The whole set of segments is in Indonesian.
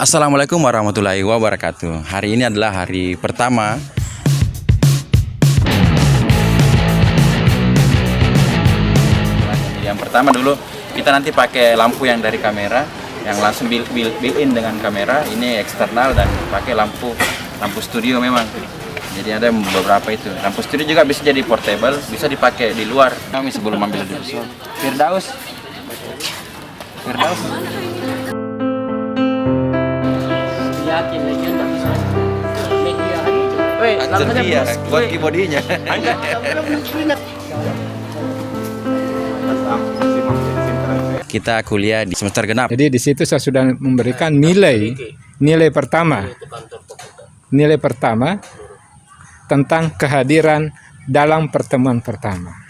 Assalamualaikum warahmatullahi wabarakatuh. Hari ini adalah hari pertama yang pertama dulu kita nanti pakai lampu yang dari kamera yang langsung built-in dengan kamera. Ini eksternal dan pakai lampu studio memang. Jadi ada beberapa itu. Lampu studio juga bisa jadi portable, bisa dipakai di luar. Kami sebelum ambil dulu. Firdaus. Ceria, kuat keyboardnya. Kita kuliah di semester genap. Jadi di situ saya sudah memberikan nilai pertama tentang kehadiran dalam pertemuan pertama.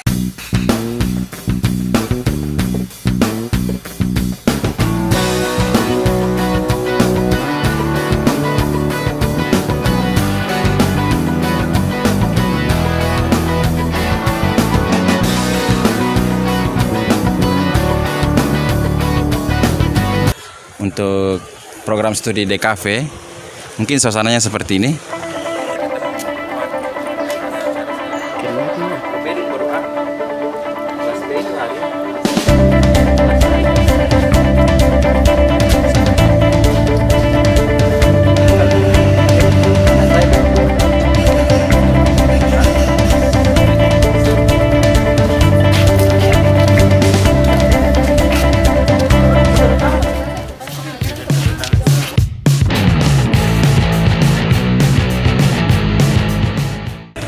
Untuk program studi DKV, mungkin suasananya seperti ini.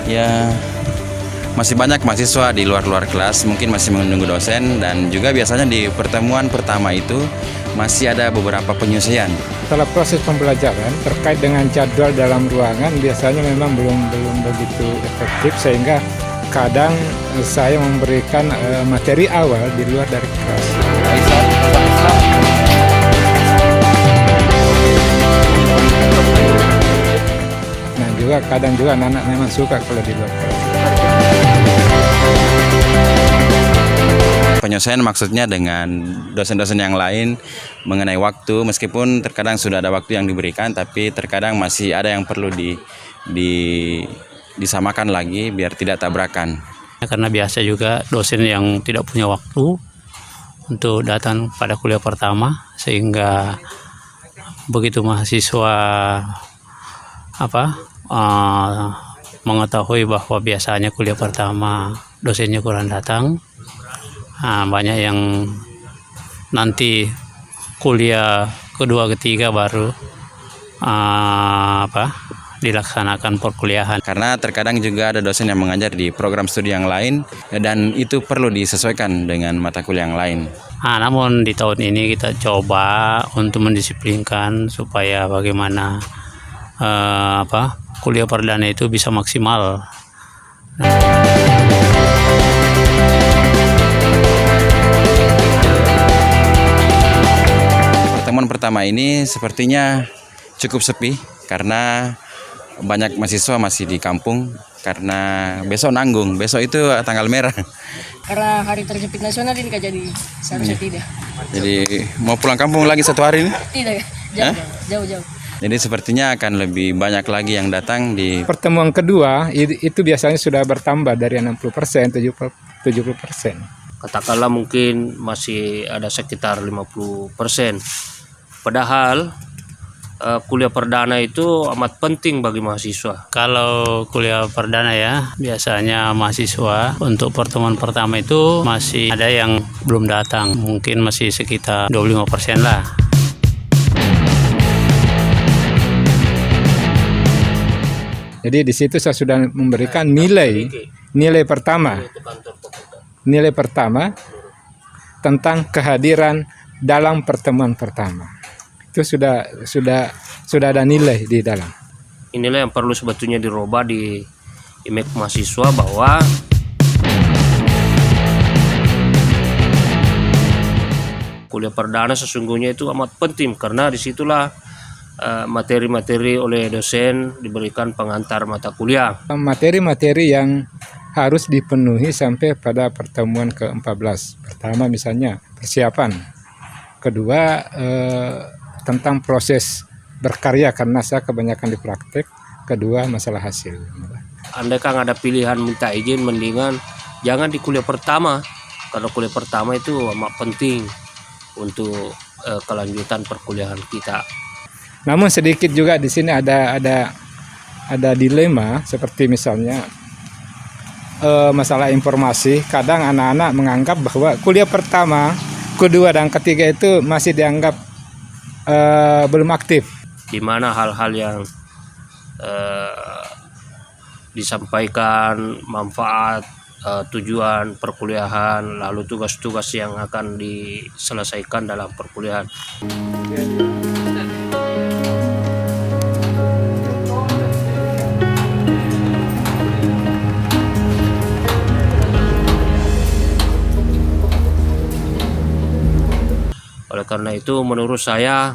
Ya, masih banyak mahasiswa di luar kelas, mungkin masih menunggu dosen, dan juga biasanya di pertemuan pertama itu masih ada beberapa penyesuaian. Setelah proses pembelajaran terkait dengan jadwal dalam ruangan biasanya memang belum begitu efektif, sehingga kadang saya memberikan materi awal di luar dari kelas. Nah, juga kadang juga anak-anak memang suka kalau di luar kelas. Penyesuaian maksudnya dengan dosen-dosen yang lain mengenai waktu, meskipun terkadang sudah ada waktu yang diberikan, tapi terkadang masih ada yang perlu disamakan lagi biar tidak tabrakan. Karena biasa juga dosen yang tidak punya waktu untuk datang pada kuliah pertama, sehingga begitu mahasiswa mengetahui bahwa biasanya kuliah pertama dosennya kurang datang, banyak yang nanti kuliah kedua ketiga baru dilaksanakan perkuliahan. Karena terkadang juga ada dosen yang mengajar di program studi yang lain, dan itu perlu disesuaikan dengan mata kuliah yang lain. Namun di tahun ini kita coba untuk mendisiplinkan supaya bagaimana kuliah perdana itu bisa maksimal. Pertemuan pertama ini sepertinya cukup sepi karena banyak mahasiswa masih di kampung, karena besok nanggung, besok itu tanggal merah. Karena hari terjepit nasional ini Kak, jadi seharusnya tidak. Jadi mau pulang kampung lagi satu hari ini? Tidak, jauh. Jadi sepertinya akan lebih banyak lagi yang datang di Pertemuan kedua itu biasanya sudah bertambah dari 60%, 70%. Katakanlah mungkin masih ada sekitar 50%. Padahal kuliah perdana itu amat penting bagi mahasiswa. Kalau kuliah perdana ya, biasanya mahasiswa untuk pertemuan pertama itu masih ada yang belum datang, mungkin masih sekitar 25% lah. Jadi di situ saya sudah memberikan nilai pertama tentang kehadiran dalam pertemuan pertama. Itu sudah ada nilai di dalam. Inilah yang perlu sebetulnya dirubah di image mahasiswa, bahwa kuliah perdana sesungguhnya itu amat penting, karena disitulah materi-materi oleh dosen diberikan pengantar mata kuliah. Materi-materi yang harus dipenuhi sampai pada pertemuan ke-14. Pertama misalnya persiapan. Kedua tentang proses berkarya karena saya kebanyakan di praktek. Kedua masalah hasil. Andai kan ada pilihan minta izin, mendingan jangan di kuliah pertama, karena kuliah pertama itu amat penting untuk kelanjutan perkuliahan kita. Namun sedikit juga di sini ada dilema seperti misalnya masalah informasi. Kadang anak-anak menganggap bahwa kuliah pertama, kedua dan ketiga itu masih dianggap belum aktif. Di mana hal-hal yang disampaikan, manfaat, tujuan perkuliahan, lalu tugas-tugas yang akan diselesaikan dalam perkuliahan. Oleh karena itu menurut saya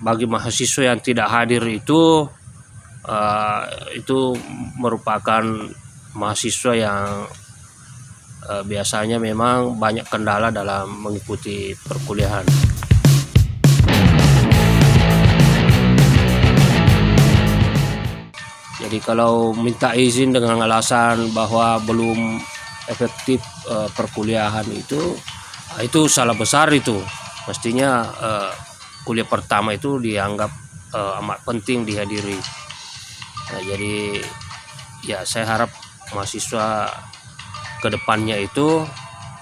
bagi mahasiswa yang tidak hadir itu merupakan mahasiswa yang biasanya memang banyak kendala dalam mengikuti perkuliahan. Jadi kalau minta izin dengan alasan bahwa belum efektif perkuliahan itu salah besar itu. Mestinya kuliah pertama itu dianggap amat penting dihadiri. Nah, jadi ya saya harap mahasiswa kedepannya itu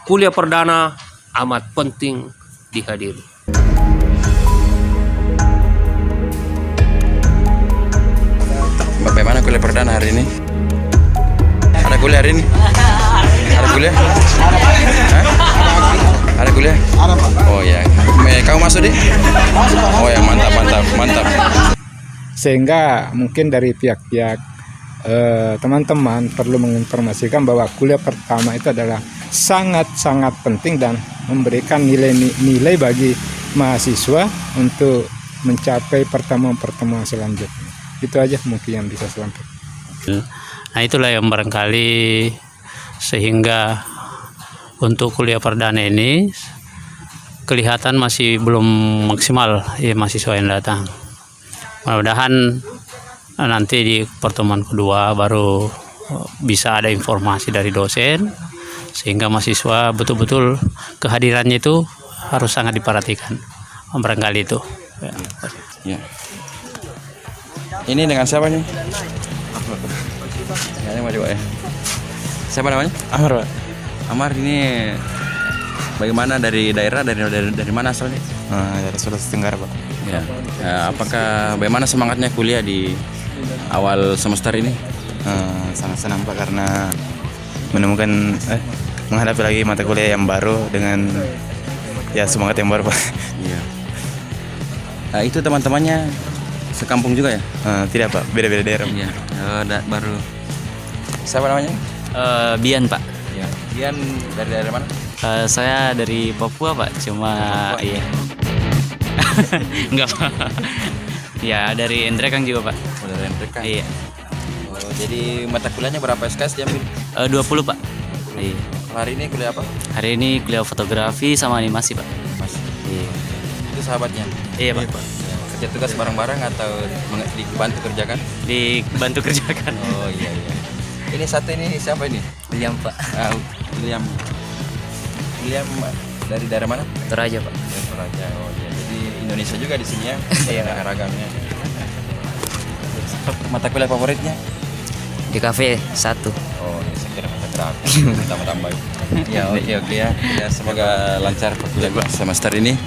kuliah perdana amat penting dihadiri. Bagaimana kuliah perdana hari ini? Ada kuliah hari ini? Ada kuliah? Hah? Ada kuliah? Oh ya, kamu masuk deh? Oh ya, mantap. Sehingga mungkin dari pihak-pihak teman-teman perlu menginformasikan bahwa kuliah pertama itu adalah sangat-sangat penting dan memberikan nilai bagi mahasiswa untuk mencapai pertemuan-pertemuan selanjutnya. Itu aja mungkin yang bisa saya sampaikan. Nah itulah yang barangkali sehingga untuk kuliah perdana ini kelihatan masih belum maksimal ya mahasiswa yang datang. Mudah-mudahan nanti di pertemuan kedua baru bisa ada informasi dari dosen sehingga mahasiswa betul-betul kehadirannya itu harus sangat diperhatikan. Barangkali itu. Ya. Ini dengan siapa nih? Ya. Siapa namanya? Amar, Pak. Amar, ini bagaimana dari daerah, dari mana asalnya? Dari Sulawesi Tenggara, Pak. Ya. Apakah bagaimana semangatnya kuliah di awal semester ini? Sangat senang, Pak, karena menemukan menghadapi lagi mata kuliah yang baru dengan ya semangat yang baru, Pak. Iya. Itu teman-temannya sekampung juga ya? Tidak, Pak, beda-beda daerah. Iya. Baru. Siapa namanya? Bian, Pak. Ya. Bian dari daerah mana? Saya dari Papua, Pak. Cuma Papua. iya. Enggak, Pak. Ya, dari Endrekang juga, Pak. Dari Endrekang. Iya. Oh, jadi mata kuliahnya berapa SKS diambil? 20, Pak. Iya. Hari ini kuliah apa? Hari ini kuliah fotografi sama animasi, Pak. Mas. Iya. Itu sahabatnya? Iya, Pak. Ya, kerja tugas bareng-bareng atau dibantu kerjakan? Dibantu kerjakan. Oh iya. Ini satu ini siapa ini? William, Pak. William dari daerah mana? Toraja, Pak. Dari Toraja. Oh iya. Jadi Indonesia juga di sini ya. Iya. Ragamnya. Mata kuliah favoritnya? Di kafe 1. Oh, saya kira mata grafi. Tambah-tambah. Ya, oke ya. Ya, semoga lancar perkuliahan semester ini.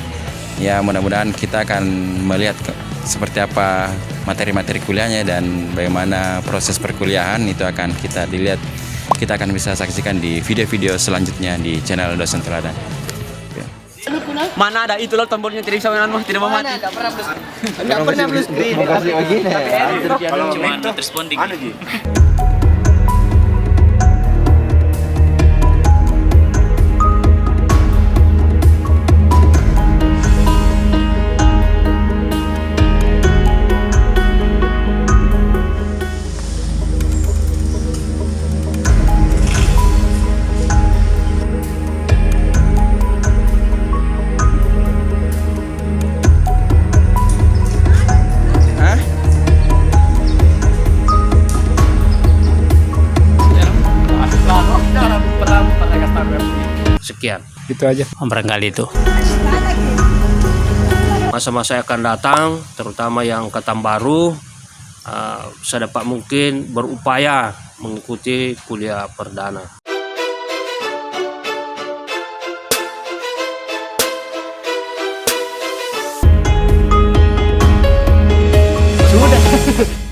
Ya, mudah-mudahan kita akan melihat seperti apa materi-materi kuliahnya dan bagaimana proses perkuliahan itu akan kita dilihat. Kita akan bisa saksikan di video-video selanjutnya di channel Dosen Teladan. Ya. Mana ada itu loh tombolnya tidak bisa tidak mau mati. Enggak pernah plus. Cuma responding. Sekian. Itu aja. Barangkali itu. Masa-masa yang akan datang, terutama yang angkatan baru, sedapat mungkin berupaya mengikuti kuliah perdana. Sudah.